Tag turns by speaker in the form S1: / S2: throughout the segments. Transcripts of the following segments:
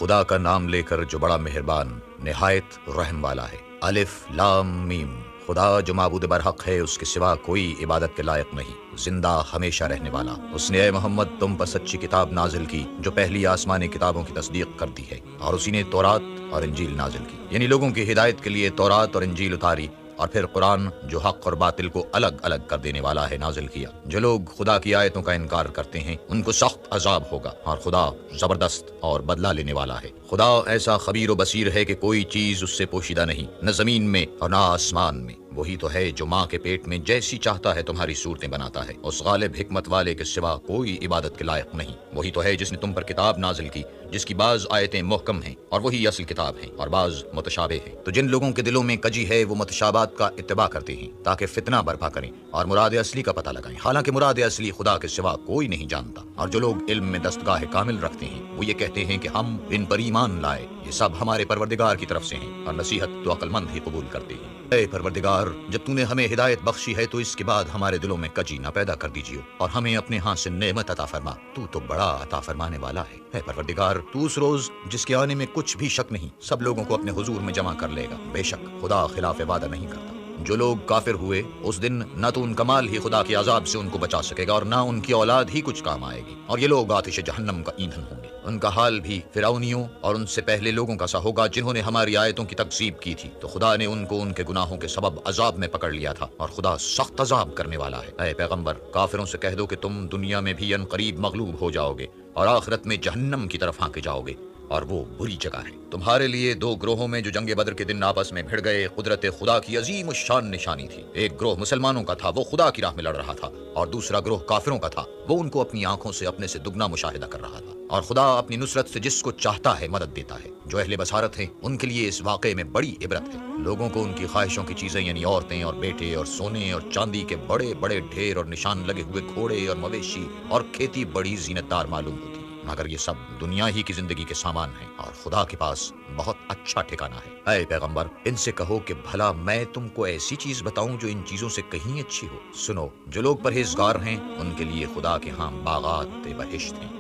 S1: خدا کا نام لے کر جو بڑا مہربان نہایت رحم والا ہے۔ الف لام میم۔ خدا جو معبود برحق ہے، اس کے سوا کوئی عبادت کے لائق نہیں، زندہ ہمیشہ رہنے والا۔ اس نے اے محمد تم پر سچی کتاب نازل کی جو پہلی آسمانی کتابوں کی تصدیق کرتی ہے، اور اسی نے تورات اور انجیل نازل کی، یعنی لوگوں کی ہدایت کے لیے تورات اور انجیل اتاری، اور پھر قرآن جو حق اور باطل کو الگ الگ کر دینے والا ہے نازل کیا۔ جو لوگ خدا کی آیتوں کا انکار کرتے ہیں ان کو سخت عذاب ہوگا، اور خدا زبردست اور بدلہ لینے والا ہے۔ خدا ایسا خبیر و بصیر ہے کہ کوئی چیز اس سے پوشیدہ نہیں، نہ زمین میں اور نہ آسمان میں۔ وہی تو ہے جو ماں کے پیٹ میں جیسی چاہتا ہے تمہاری صورتیں بناتا ہے، اس غالب حکمت والے کے سوا کوئی عبادت کے لائق نہیں۔ وہی تو ہے جس نے تم پر کتاب نازل کی جس کی بعض آیتیں محکم ہیں اور وہی اصل کتاب ہیں، اور بعض متشابہ ہیں۔ تو جن لوگوں کے دلوں میں کجی ہے وہ متشابہات کا اتباع کرتے ہیں تاکہ فتنہ برپا کریں اور مراد اصلی کا پتہ لگائیں، حالانکہ مراد اصلی خدا کے سوا کوئی نہیں جانتا۔ اور جو لوگ علم میں دستگاہ کامل رکھتے ہیں وہ یہ کہتے ہیں کہ ہم ان پر ایمان لائے، یہ سب ہمارے پروردگار کی طرف سے ہیں، اور نصیحت تو عقل مند ہی قبول کرتے ہیں۔ اے پروردگار، جب تو نے ہمیں ہدایت بخشی ہے تو اس کے بعد ہمارے دلوں میں کجی نہ پیدا کر دیجیے، اور ہمیں اپنے ہاں سے نعمت عطا فرما، تو بڑا عطا فرمانے والا ہے۔ اے پروردگار، تو اس روز جس کے آنے میں کچھ بھی شک نہیں سب لوگوں کو اپنے حضور میں جمع کر لے گا، بے شک خدا خلاف وعدہ نہیں کرتا۔ جو لوگ کافر ہوئے اس دن نہ تو ان کا مال ہی خدا کے عذاب سے ان کو بچا سکے گا، اور نہ ان کی اولاد ہی کچھ کام آئے گی، اور یہ لوگ آتش جہنم کا ایندھن ہوں گے۔ ان کا حال بھی فرعونیوں اور ان سے پہلے لوگوں کا سا ہوگا جنہوں نے ہماری آیتوں کی تکذیب کی تھی، تو خدا نے ان کو ان کے گناہوں کے سبب عذاب میں پکڑ لیا تھا، اور خدا سخت عذاب کرنے والا ہے۔ اے پیغمبر، کافروں سے کہہ دو کہ تم دنیا میں بھی عنقریب مغلوب ہو جاؤ گے، اور آخرت میں جہنم کی طرف ہانکے جاؤ گے، اور وہ بری جگہ ہے۔ تمہارے لیے دو گروہوں میں جو جنگ بدر کے دن آپس میں بھڑ گئے قدرت خدا کی عظیم الشان نشانی تھی۔ ایک گروہ مسلمانوں کا تھا، وہ خدا کی راہ میں لڑ رہا تھا، اور دوسرا گروہ کافروں کا تھا، وہ ان کو اپنی آنکھوں سے اپنے سے دگنا مشاہدہ کر رہا تھا۔ اور خدا اپنی نصرت سے جس کو چاہتا ہے مدد دیتا ہے۔ جو اہل بصارت ہیں ان کے لیے اس واقعے میں بڑی عبرت ہے۔ لوگوں کو ان کی خواہشوں کی چیزیں یعنی عورتیں اور بیٹے اور سونے اور چاندی کے بڑے بڑے ڈھیر اور نشان لگے ہوئے گھوڑے اور مویشی اور کھیتی بڑی زینت دار معلوم ہوتی، مگر یہ سب دنیا ہی کی زندگی کے سامان ہیں، اور خدا کے پاس بہت اچھا ٹھکانہ ہے۔ اے پیغمبر، ان سے کہو کہ بھلا میں تم کو ایسی چیز بتاؤں جو ان چیزوں سے کہیں اچھی ہو۔ سنو، جو لوگ پرہیزگار ہیں ان کے لیے خدا کے ہاں باغات بہشت ہیں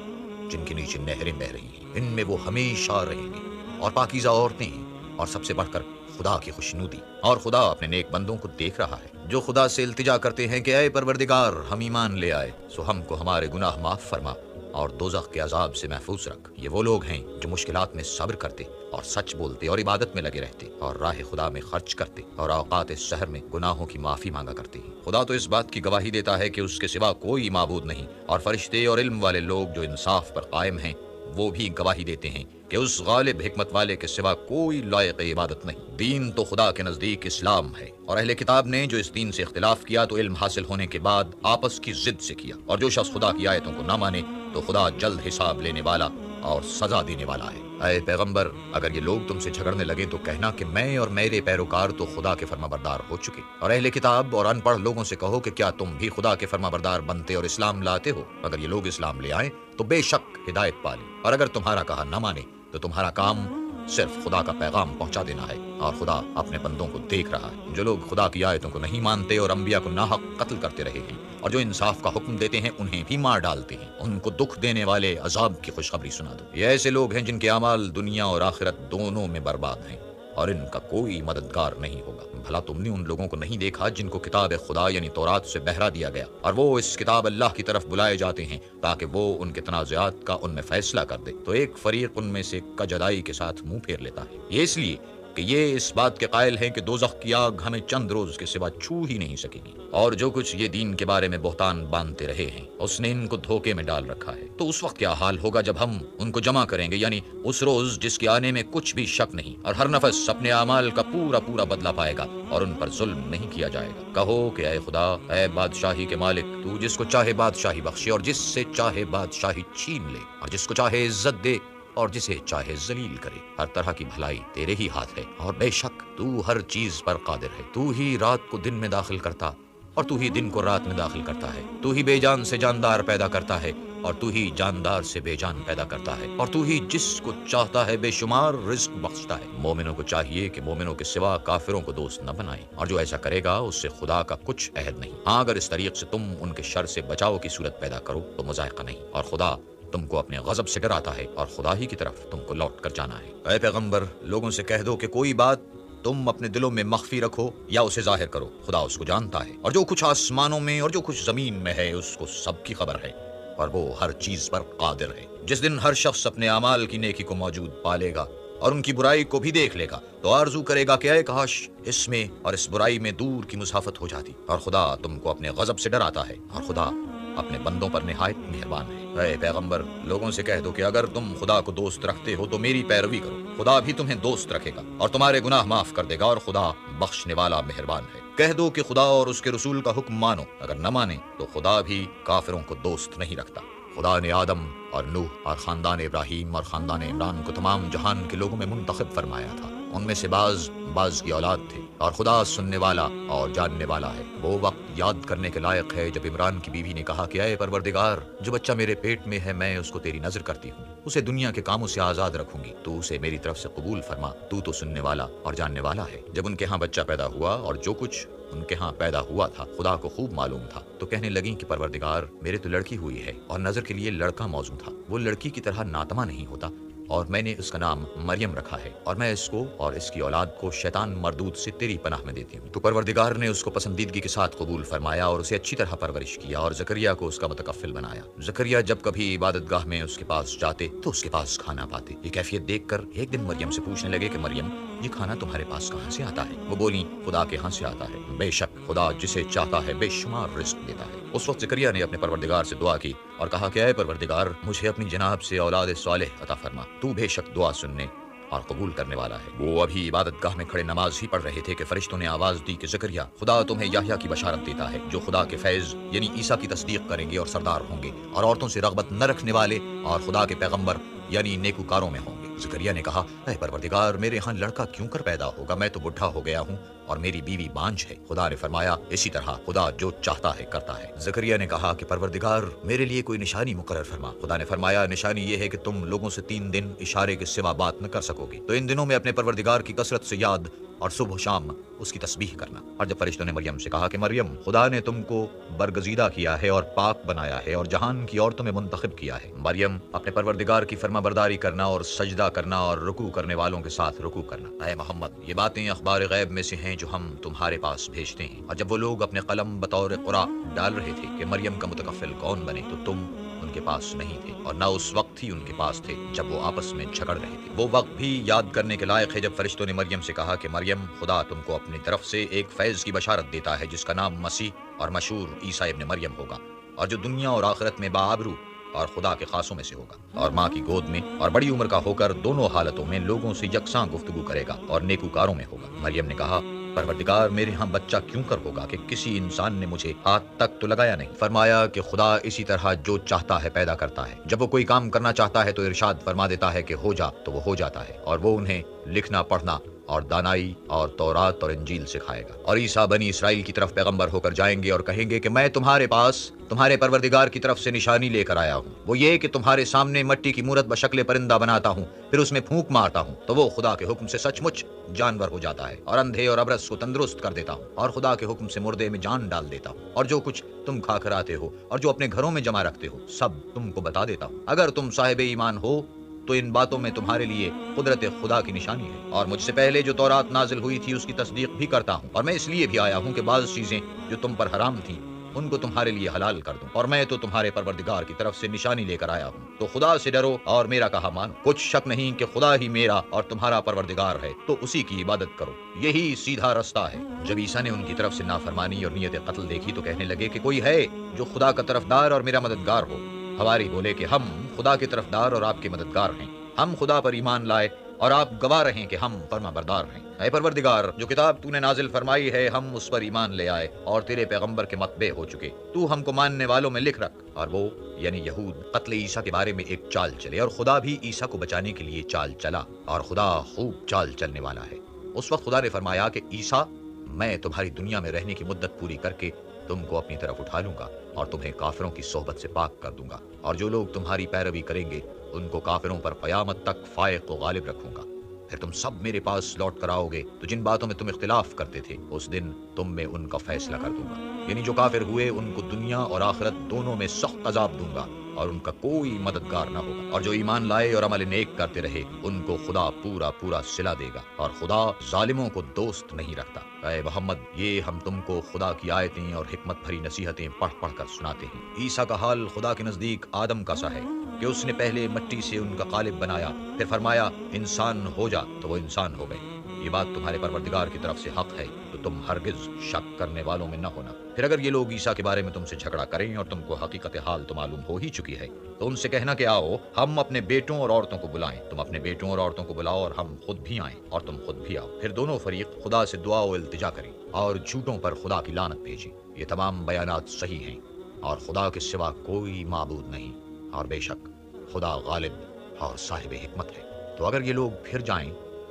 S1: جن کے نیچے نہریں بہ رہی ہیں، ان میں وہ ہمیشہ رہیں گے، اور پاکیزہ عورتیں ہیں، اور سب سے بڑھ کر خدا کی خوشنودی۔ اور خدا اپنے نیک بندوں کو دیکھ رہا ہے جو خدا سے التجا کرتے ہیں کہ اے پروردگار، ہم ایمان لے آئے سو ہم کو ہمارے گناہ معاف فرما اور دوزخ کے عذاب سے محفوظ رکھ۔ یہ وہ لوگ ہیں جو مشکلات میں صبر کرتے اور سچ بولتے اور عبادت میں لگے رہتے اور راہ خدا میں خرچ کرتے اور اوقات سحر میں گناہوں کی معافی مانگا کرتے ہیں۔ خدا تو اس بات کی گواہی دیتا ہے کہ اس کے سوا کوئی معبود نہیں، اور فرشتے اور علم والے لوگ جو انصاف پر قائم ہیں وہ بھی گواہی دیتے ہیں کہ اس غالب حکمت والے کے سوا کوئی لائق عبادت نہیں۔ دین تو خدا کے نزدیک اسلام ہے، اور اہل کتاب نے جو اس دین سے اختلاف کیا تو علم حاصل ہونے کے بعد آپس کی ضد سے کیا، اور جو شخص خدا کی آیتوں کو نہ مانے تو خدا جلد حساب لینے والا اور سزا دینے والا ہے۔ اے پیغمبر، اگر یہ لوگ تم سے جھگڑنے لگے تو کہنا کہ میں اور میرے پیروکار تو خدا کے فرمانبردار ہو چکے، اور اہل کتاب اور ان پڑھ لوگوں سے کہو کہ کیا تم بھی خدا کے فرمانبردار بنتے اور اسلام لاتے ہو؟ اگر یہ لوگ اسلام لے آئیں تو بے شک ہدایت پالیں، اور اگر تمہارا کہا نہ مانے تو تمہارا کام صرف خدا کا پیغام پہنچا دینا ہے، اور خدا اپنے بندوں کو دیکھ رہا ہے۔ جو لوگ خدا کی آیتوں کو نہیں مانتے اور انبیاء کو ناحق قتل کرتے رہے ہیں، اور جو انصاف کا حکم دیتے ہیں انہیں بھی مار ڈالتے ہیں، ان کو دکھ دینے والے عذاب کی خوشخبری سنا دو۔ یہ ایسے لوگ ہیں جن کے اعمال دنیا اور آخرت دونوں میں برباد ہیں، اور ان کا کوئی مددگار نہیں ہوگا۔ بھلا تم نے ان لوگوں کو نہیں دیکھا جن کو کتاب خدا یعنی تورات سے بہرا دیا گیا، اور وہ اس کتاب اللہ کی طرف بلائے جاتے ہیں تاکہ وہ ان کے تنازعات کا ان میں فیصلہ کر دے، تو ایک فریق ان میں سے کجدائی کے ساتھ منہ پھیر لیتا ہے۔ یہ اس لیے کہ یہ اس بات کے قائل ہیں کہ دوزخ کی آگ ہمیں چند روز کے سوا چھو ہی نہیں سکے گی، اور جو کچھ یہ دین کے بارے میں بہتان باندھتے رہے ہیں اس نے ان کو دھوکے میں ڈال رکھا ہے۔ تو اس وقت کیا حال ہوگا جب ہم ان کو جمع کریں گے، یعنی اس روز جس کے آنے میں کچھ بھی شک نہیں، اور ہر نفس اپنے اعمال کا پورا پورا بدلہ پائے گا اور ان پر ظلم نہیں کیا جائے گا۔ کہو کہ اے خدا، اے بادشاہی کے مالک، تو جس کو چاہے بادشاہی بخشے اور جس سے چاہے بادشاہی چھین لے، اور جس کو چاہے عزت دے اور جسے چاہے ذلیل کرے۔ ہر طرح کی بھلائی تیرے ہی ہاتھ ہے، اور بے شک تو ہر چیز پر قادر ہے۔ تو ہی رات کو دن میں داخل کرتا اور تو ہی دن کو رات میں داخل کرتا ہے۔ تو ہی بے جان سے جاندار پیدا کرتا ہے اور تو ہی جاندار سے بے جان پیدا کرتا ہے، اور تو ہی جس کو چاہتا ہے بے شمار رزق بخشتا ہے۔ مومنوں کو چاہیے کہ مومنوں کے سوا کافروں کو دوست نہ بنائیں، اور جو ایسا کرے گا اس سے خدا کا کچھ عہد نہیں۔ ہاں، اگر اس طریق سے تم ان کے شر سے بچاؤ کی صورت پیدا کرو تو مذائقہ نہیں، اور خدا تم کو اپنے غضب سے ڈراتا ہے اور خدا ہی کی طرف تم کو لوٹ کر جانا ہے۔ اے پیغمبر، لوگوں سے کہہ دو کہ کوئی بات تم اپنے دلوں میں مخفی رکھو یا اسے ظاہر کرو، خدا اس کو جانتا ہے، اور جو کچھ آسمانوں میں اور جو کچھ زمین میں ہے اس کو سب کی خبر ہے، اور وہ ہر چیز پر قادر ہے۔ جس دن ہر شخص اپنے اعمال کی نیکی کو موجود پالے گا اور ان کی برائی کو بھی دیکھ لے گا تو آرزو کرے گا کہ اے کاش اس میں اور اس برائی میں دور کی مسافت ہو جاتی، اور خدا تم کو اپنے غضب سے ڈراتا ہے، اور خدا اپنے بندوں پر نہایت مہربان ہے۔ اے پیغمبر، لوگوں سے کہہ دو کہ اگر تم خدا کو دوست رکھتے ہو تو میری پیروی کرو، خدا بھی تمہیں دوست رکھے گا اور تمہارے گناہ معاف کر دے گا، اور خدا بخشنے والا مہربان ہے۔ کہہ دو کہ خدا اور اس کے رسول کا حکم مانو، اگر نہ مانے تو خدا بھی کافروں کو دوست نہیں رکھتا۔ خدا نے آدم اور نوح اور خاندان ابراہیم اور خاندان عمران کو تمام جہان کے لوگوں میں منتخب فرمایا تھا، ان میں سے بعض کی اولاد تھے، اور خدا سننے والا اور جاننے والا ہے۔ وہ وقت یاد کرنے کے لائق ہے جب عمران کی بیوی نے کہا کہ اے پروردگار، جو بچہ میرے پیٹ میں ہے میں اس کو تیری نظر کرتی ہوں، اسے دنیا کے کاموں سے آزاد رکھوں گی، تو اسے میری طرف سے قبول فرما، تو سننے والا اور جاننے والا ہے۔ جب ان کے ہاں بچہ پیدا ہوا اور جو کچھ ان کے ہاں پیدا ہوا تھا خدا کو خوب معلوم تھا، تو کہنے لگیں کہ پروردگار، میرے تو لڑکی ہوئی ہے اور نظر کے لیے لڑکا موزوں تھا، وہ لڑکی کی طرح ناتما نہیں ہوتا، اور میں نے اس کا نام مریم رکھا ہے، اور میں اس کو اور اس کی اولاد کو شیطان مردود سے تیری پناہ میں دیتی ہوں۔ تو پروردگار نے اس کو پسندیدگی کے ساتھ قبول فرمایا اور اسے اچھی طرح پرورش کیا اور زکریا کو اس کا متکفل بنایا۔ زکریا جب کبھی عبادت گاہ میں اس کے پاس جاتے تو اس کے پاس کھانا پاتے۔ یہ کیفیت دیکھ کر ایک دن مریم سے پوچھنے لگے کہ مریم، یہ کھانا تمہارے پاس کہاں سے آتا ہے؟ وہ بولی، خدا کے ہاں سے آتا ہے، بے شک خدا جسے چاہتا ہے بے شمار رزق دیتا ہے۔ اس وقت زکریا نے اپنے پروردگار سے دعا کی اور کہا کہ اے پروردگار، مجھے اپنی جناب سے اولاد صالح عطا فرما، تو بے شک دعا سننے اور قبول کرنے والا ہے۔ وہ ابھی عبادت گاہ میں کھڑے نماز ہی پڑھ رہے تھے کہ فرشتوں نے آواز دی کہ زکریا، خدا تمہیں یحییٰ کی بشارت دیتا ہے، جو خدا کے فیض یعنی عیسیٰ کی تصدیق کریں گے اور سردار ہوں گے، اور عورتوں سے رغبت نہ رکھنے والے اور خدا کے پیغمبر یعنی نیکوکاروں میں ہوں گے۔ زکریا نے کہا، اے پروردگار، میرے ہاں لڑکا کیوں کر پیدا ہوگا؟ میں تو بڈھا ہو گیا ہوں اور میری بیوی بانجھ ہے۔ خدا نے فرمایا، اسی طرح خدا جو چاہتا ہے کرتا ہے۔ زکریا نے کہا کہ پروردگار، میرے لیے کوئی نشانی مقرر فرما۔ خدا نے فرمایا، نشانی یہ ہے کہ تم لوگوں سے 3 دن اشارے کے سوا بات نہ کر سکو گے، تو ان دنوں میں اپنے پروردگار کی کثرت سے یاد اور صبح و شام اس کی تسبیح کرنا۔ اور جب فرشتوں نے مریم سے کہا کہ مریم، خدا نے تم کو برگزیدہ کیا ہے اور پاک بنایا ہے اور جہان کی عورتوں میں منتخب کیا ہے، مریم اپنے پروردگار کی فرما برداری کرنا اور سجدہ کرنا اور رکوع کرنے والوں کے ساتھ رکوع کرنا۔ اے محمد، یہ باتیں اخبار غیب میں سے ہیں جو ہم تمہارے پاس بھیجتے ہیں۔ اور جب وہ لوگ اپنے قلم بطور قرآ ڈال رہے تھے کہ مریم کا متکفل کون بنے، تو تم ان کے پاس نہیں تھے، اور نہ اس وقت ہی ان کے پاس تھے جب وہ آپس میں جھگڑ رہے تھے۔ وہ وقت بھی یاد کرنے کے لائق ہے جب فرشتوں نے مریم سے کہا کہ مریم، خدا تم کو اپنی طرف سے ایک فیض کی بشارت دیتا ہے جس کا نام مسیح اور مشہور عیسیٰ ابن مریم ہوگا، اور جو دنیا اور آخرت میں باآبرو اور خدا کے خاصوں میں سے ہوگا، اور ماں کی گود میں اور بڑی عمر کا ہو کر دونوں حالتوں میں لوگوں سے یکساں گفتگو کرے گا اور نیکوکاروں میں ہوگا۔ مریم نے کہا، پروردگار، میرے ہاں بچہ کیوں کر ہوگا کہ کسی انسان نے مجھے ہاتھ تک تو لگایا نہیں؟ فرمایا کہ خدا اسی طرح جو چاہتا ہے پیدا کرتا ہے، جب وہ کوئی کام کرنا چاہتا ہے تو ارشاد فرما دیتا ہے کہ ہو جا تو وہ ہو جاتا ہے، اور وہ انہیں لکھنا پڑھنا اور دانائی اور تورات اور انجیل سکھائے گا۔ اور عیسیٰ بنی اسرائیل کی طرف پیغمبر ہو کر جائیں گے اور کہیں گے کہ میں تمہارے پاس تمہارے پروردگار کی طرف سے نشانی لے کر آیا ہوں، وہ یہ کہ تمہارے سامنے مٹی کی مورت بشکل پرندہ بناتا ہوں، پھر اس میں پھونک مارتا ہوں تو وہ خدا کے حکم سے سچ مچ جانور ہو جاتا ہے، اور اندھے اور ابرص کو تندرست کر دیتا ہوں، اور خدا کے حکم سے مردے میں جان ڈال دیتا ہوں، اور جو کچھ تم کھا کر آتے ہو اور جو اپنے گھروں میں جمع رکھتے ہو سب تم کو بتا دیتا ہوں۔ اگر تم صاحب ایمان ہو تو ان باتوں میں تمہارے لیے قدرت خدا کی نشانی ہے، اور مجھ سے پہلے جو تورات نازل ہوئی تھی اس کی تصدیق بھی کرتا ہوں، اور میں اس لیے بھی آیا ہوں کہ بعض چیزیں جو تم پر حرام تھیں ان کو تمہارے لیے حلال کر دوں، اور میں تو تمہارے پروردگار کی طرف سے نشانی لے کر آیا ہوں، تو خدا سے ڈرو اور میرا کہا مانو۔ کچھ شک نہیں کہ خدا ہی میرا اور تمہارا پروردگار ہے، تو اسی کی عبادت کرو، یہی سیدھا رستہ ہے۔ جب عیسیٰ نے ان کی طرف سے نافرمانی اور نیت قتل دیکھی تو کہنے لگے کہ کوئی ہے جو خدا کا طرفدار اور میرا مددگار ہو؟ حواری بولے کہ ہم خدا کے طرفدار اور آپ کے مددگار ہیں، ہم خدا پر ایمان لائے اور آپ گواہ رہیں کہ ہم فرما بردار ہیں۔ اے پروردگار، جو کتاب تو نے نازل فرمائی ہے ہم اس پر ایمان لے آئے اور تیرے پیغمبر کے متبع ہو چکے، تو ہم کو ماننے والوں میں لکھ رکھ۔ اور وہ یعنی یہود قتل عیسیٰ کے بارے میں ایک چال چلے، اور خدا بھی عیسیٰ کو بچانے کے لیے چال چلا، اور خدا خوب چال چلنے والا ہے۔ اس وقت خدا نے فرمایا کہ عیسیٰ، میں تمہاری دنیا میں رہنے کی مدت پوری کر کے تم کو اپنی طرف اٹھا لوں گا اور تمہیں کافروں کی صحبت سے پاک کر دوں گا، اور جو لوگ تمہاری پیروی کریں گے ان کو کافروں پر قیامت تک فائق و غالب رکھوں گا۔ پھر تم سب میرے پاس لوٹ کر آؤ گے تو جن باتوں میں تم اختلاف کرتے تھے اس دن تم میں ان کا فیصلہ کر دوں گا، یعنی جو کافر ہوئے ان کو دنیا اور آخرت دونوں میں سخت عذاب دوں گا، اور ان کا کوئی مددگار نہ ہوگا، اور جو ایمان لائے اور عمل نیک کرتے رہے ان کو خدا پورا پورا صلہ دے گا، اور خدا ظالموں کو دوست نہیں رکھتا۔ اے محمد، یہ ہم تم کو خدا کی آیتیں اور حکمت بھری نصیحتیں پڑھ پڑھ کر سناتے ہیں۔ عیسیٰ کا حال خدا کے نزدیک آدم کا سا ہے کہ اس نے پہلے مٹی سے ان کا قالب بنایا، پھر فرمایا انسان ہو جا، تو وہ انسان ہو گئے۔ یہ بات تمہارے پروردگار کی طرف سے حق ہے، تو تم ہرگز شک کرنے والوں میں نہ ہونا۔ پھر اگر یہ لوگ عیسیٰ کے بارے میں تم سے جھگڑا کریں اور تم کو حقیقت حال تو معلوم ہو ہی چکی ہے، تو ان سے کہنا کہ آؤ ہم اپنے بیٹوں اور عورتوں کو بلائیں، تم اپنے بیٹوں اور عورتوں کو بلاؤ اور ہم خود بھی آئیں اور تم خود بھی آؤ۔ پھر دونوں فریق خدا سے دعا و التجا کریں اور جھوٹوں پر خدا کی لعنت بھیجیں۔ یہ تمام بیانات صحیح ہیں اور خدا کے سوا کوئی معبود نہیں، اور بے شک خدا غالب اور صاحب حکمت ہے۔ تو اگر یہ لوگ پھر جائیں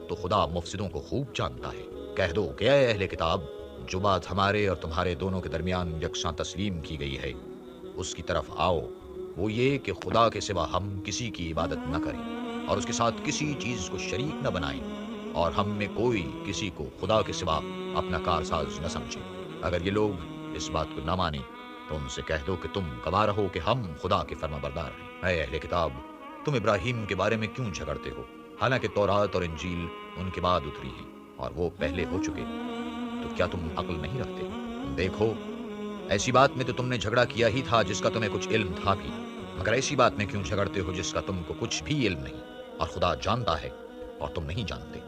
S1: تو خدا مفسدوں کو خوب جانتا ہے۔ کہہ دو کہ اے اہل کتاب، جو بات ہمارے اور تمہارے دونوں کے درمیان یکساں تسلیم کی گئی ہے اس کی طرف آؤ، وہ یہ کہ خدا کے سوا ہم کسی کی عبادت نہ کریں اور اس کے ساتھ کسی چیز کو شریک نہ بنائیں، اور ہم میں کوئی کسی کو خدا کے سوا اپنا کارساز نہ سمجھے۔ اگر یہ لوگ اس بات کو نہ مانیں تو ان سے کہہ دو کہ تم گواہ رہو کہ ہم خدا کے فرما بردار ہیں۔ اے اہل کتاب، تم ابراہیم کے بارے میں کیوں جھگڑتے ہو، حالانکہ تورات اور انجیل ان کے بعد اتری ہیں اور وہ پہلے ہو چکے، تو کیا تم عقل نہیں رکھتے؟ دیکھو، ایسی بات میں تو تم نے جھگڑا کیا ہی تھا جس کا تمہیں کچھ علم تھا بھی، مگر ایسی بات میں کیوں جھگڑتے ہو جس کا تم کو کچھ بھی علم نہیں، اور خدا جانتا ہے اور تم نہیں جانتے۔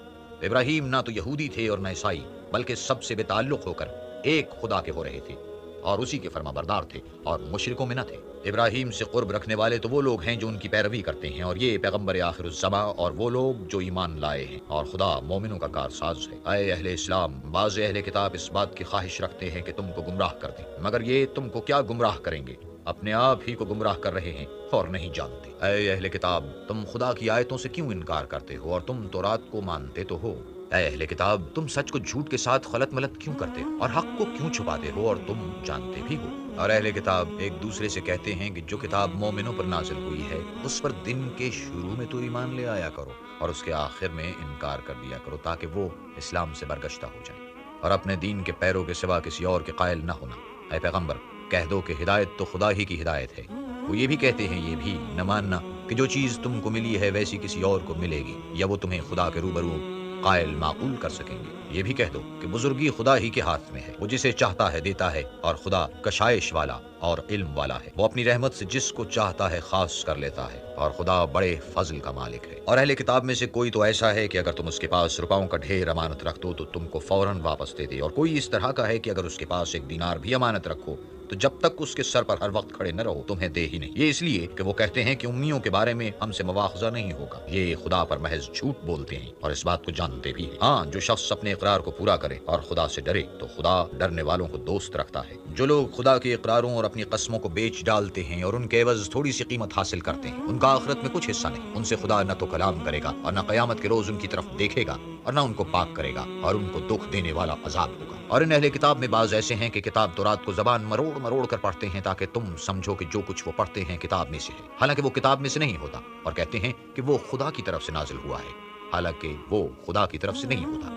S1: ابراہیم نہ تو یہودی تھے اور نہ عیسائی، بلکہ سب سے بے تعلق ہو کر ایک خدا کے ہو رہے تھے اور اسی کے فرما بردار تھے اور مشرکوں میں نہ تھے۔ ابراہیم سے قرب رکھنے والے تو وہ لوگ ہیں جو ان کی پیروی کرتے ہیں، اور یہ پیغمبر آخر الزماں اور وہ لوگ جو ایمان لائے ہیں، اور خدا مومنوں کا کارساز ہے۔ اے اہل اسلام، بعض اہل کتاب اس بات کی خواہش رکھتے ہیں کہ تم کو گمراہ کر دیں، مگر یہ تم کو کیا گمراہ کریں گے، اپنے آپ ہی کو گمراہ کر رہے ہیں اور نہیں جانتے۔ اے اہل کتاب، تم خدا کی آیتوں سے کیوں انکار کرتے ہو اور تم تورات کو مانتے تو ہو؟ اے اہل کتاب، تم سچ کو جھوٹ کے ساتھ خلط ملط کیوں کرتے ہو اور حق کو کیوں چھپاتے ہو اور تم جانتے بھی ہو؟ اور اہل کتاب ایک دوسرے سے کہتے ہیں کہ جو کتاب مومنوں پر نازل ہوئی ہے اس پر دن کے شروع میں تو ایمان لے آیا کرو اور اس کے آخر میں انکار کر دیا کرو، تاکہ وہ اسلام سے برگشتہ ہو جائے اور اپنے دین کے پیروں کے سوا کسی اور کے قائل نہ ہونا۔ اے پیغمبر، کہہ دو کہ ہدایت تو خدا ہی کی ہدایت ہے۔ وہ یہ بھی کہتے ہیں یہ بھی نہ ماننا کہ جو چیز تم کو ملی ہے ویسی کسی اور کو ملے گی یا وہ تمہیں خدا کے روبرو قائل معقول کر سکیں گے۔ یہ بھی کہہ دو کہ بزرگی خدا ہی کے ہاتھ میں ہے، وہ جسے چاہتا ہے دیتا ہے، اور خدا کشائش والا اور علم والا ہے، وہ اپنی رحمت سے جس کو چاہتا ہے خاص کر لیتا ہے، اور خدا بڑے فضل کا مالک ہے۔ اور اہل کتاب میں سے کوئی تو ایسا ہے کہ اگر تم اس کے پاس روپاؤں کا ڈھیر امانت رکھ دو تو تم کو فوراً واپس دے دے، اور کوئی اس طرح کا ہے کہ اگر اس کے پاس ایک دینار بھی امانت رکھو تو جب تک اس کے سر پر ہر وقت کھڑے نہ رہو تمہیں دے ہی نہیں۔ یہ اس لیے کہ وہ کہتے ہیں کہ امیوں کے بارے میں ہم سے مواخذہ نہیں ہوگا، یہ خدا پر محض جھوٹ بولتے ہیں اور اس بات کو جانتے بھی ہیں۔ ہاں، جو شخص اپنے اقرار کو پورا کرے اور خدا سے ڈرے تو خدا ڈرنے والوں کو دوست رکھتا ہے۔ جو لوگ خدا کے اقراروں اور اپنی قسموں کو بیچ ڈالتے ہیں اور ان کے عوض تھوڑی سی قیمت حاصل کرتے ہیں، ان کا آخرت میں کچھ حصہ نہیں۔ ان سے خدا نہ تو کلام کرے گا اور نہ قیامت کے روز ان کی طرف دیکھے گا اور نہ ان کو پاک کرے گا، اور ان کو دکھ دینے والا عذاب ہوگا۔ اور ان اہل کتاب میں بعض ایسے ہیں کہ کتاب تورات کو زبان مروڑ مروڑ کر پڑھتے ہیں تاکہ تم سمجھو کہ جو کچھ وہ پڑھتے ہیں کتاب میں سے ہے، حالانکہ وہ کتاب میں سے نہیں ہوتا، اور کہتے ہیں کہ وہ خدا کی طرف سے نازل ہوا ہے، حالانکہ وہ خدا کی طرف سے نہیں ہوتا،